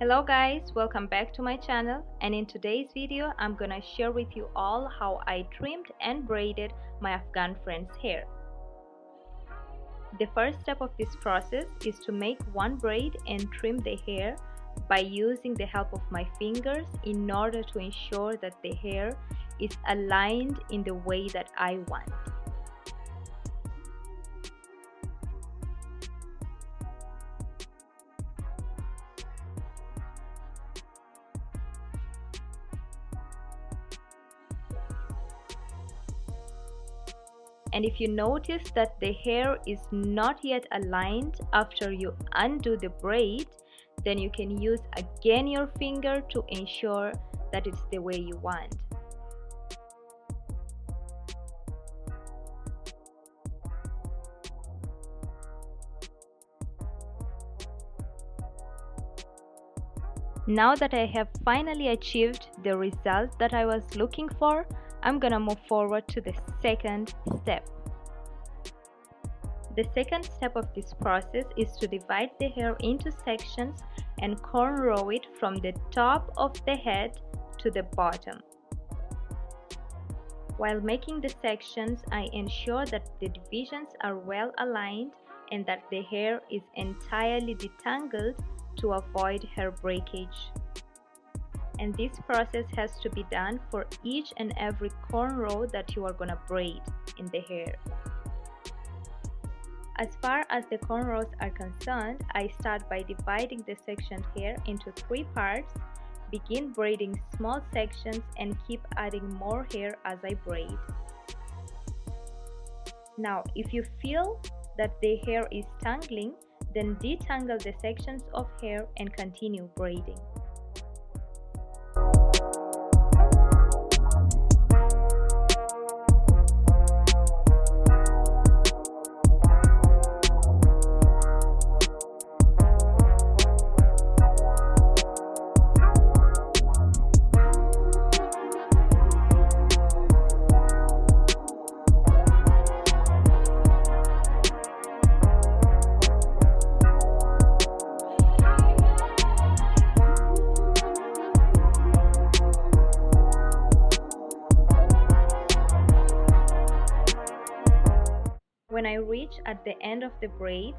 Hello guys, welcome back to my channel, and in today's video I'm gonna share with you all how I trimmed and braided my Afghan friend's hair. The first step of this process is to make one braid and trim the hair by using the help of my fingers in order to ensure that the hair is aligned in the way that I want. And if you notice that the hair is not yet aligned after you undo the braid, then you can use again your finger to ensure that it's the way you want. Now that I have finally achieved the result that I was looking for, I'm gonna move forward to the second step. The second step of this process is to divide the hair into sections and cornrow it from the top of the head to the bottom. While making the sections, I ensure that the divisions are well aligned and that the hair is entirely detangled to avoid hair breakage. And this process has to be done for each and every cornrow that you are gonna braid in the hair. As far as the cornrows are concerned, I start by dividing the sectioned hair into 3 parts, begin braiding small sections and keep adding more hair as I braid. Now, if you feel that the hair is tangling, then detangle the sections of hair and continue braiding. When I reach at the end of the braids,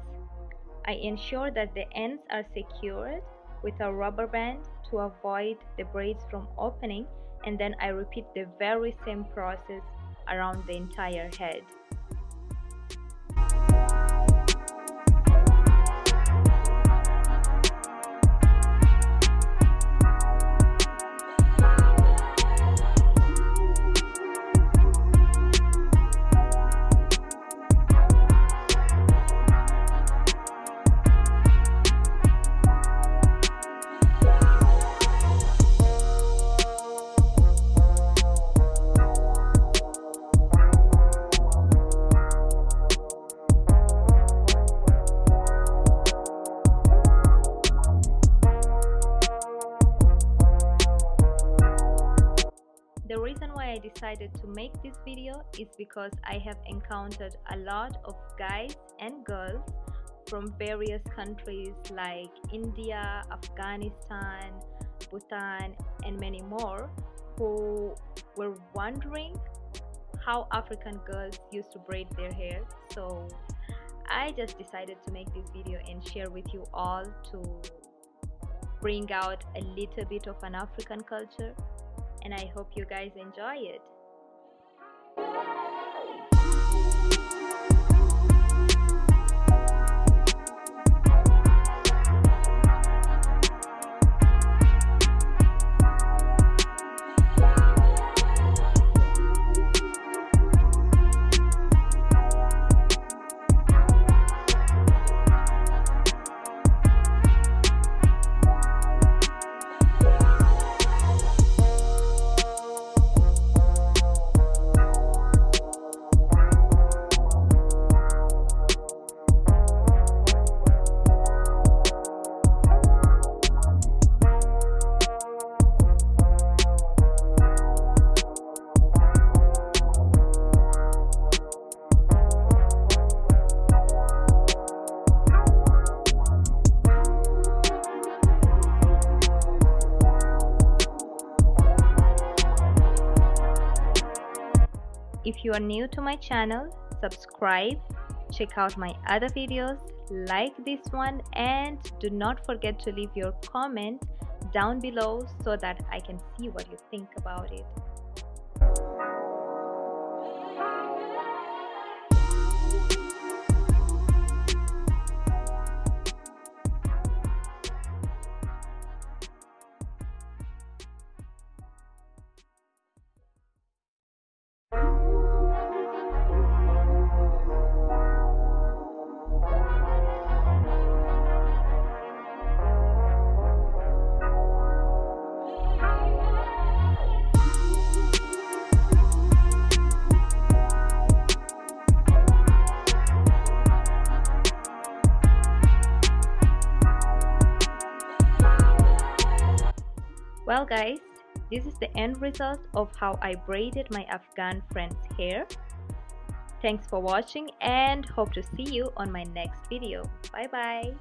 I ensure that the ends are secured with a rubber band to avoid the braids from opening, and then I repeat the very same process around the entire head. The reason why I decided to make this video is because I have encountered a lot of guys and girls from various countries like India, Afghanistan, Bhutan, and many more who were wondering how African girls used to braid their hair. So I just decided to make this video and share with you all to bring out a little bit of an African culture, and I hope you guys enjoy it. If you are new to my channel, subscribe, check out my other videos, like this one, and do not forget to leave your comment down below so that I can see what you think about it. Well guys, this is the end result of how I braided my Afghan friend's hair. Thanks for watching and hope to see you on my next video. Bye bye.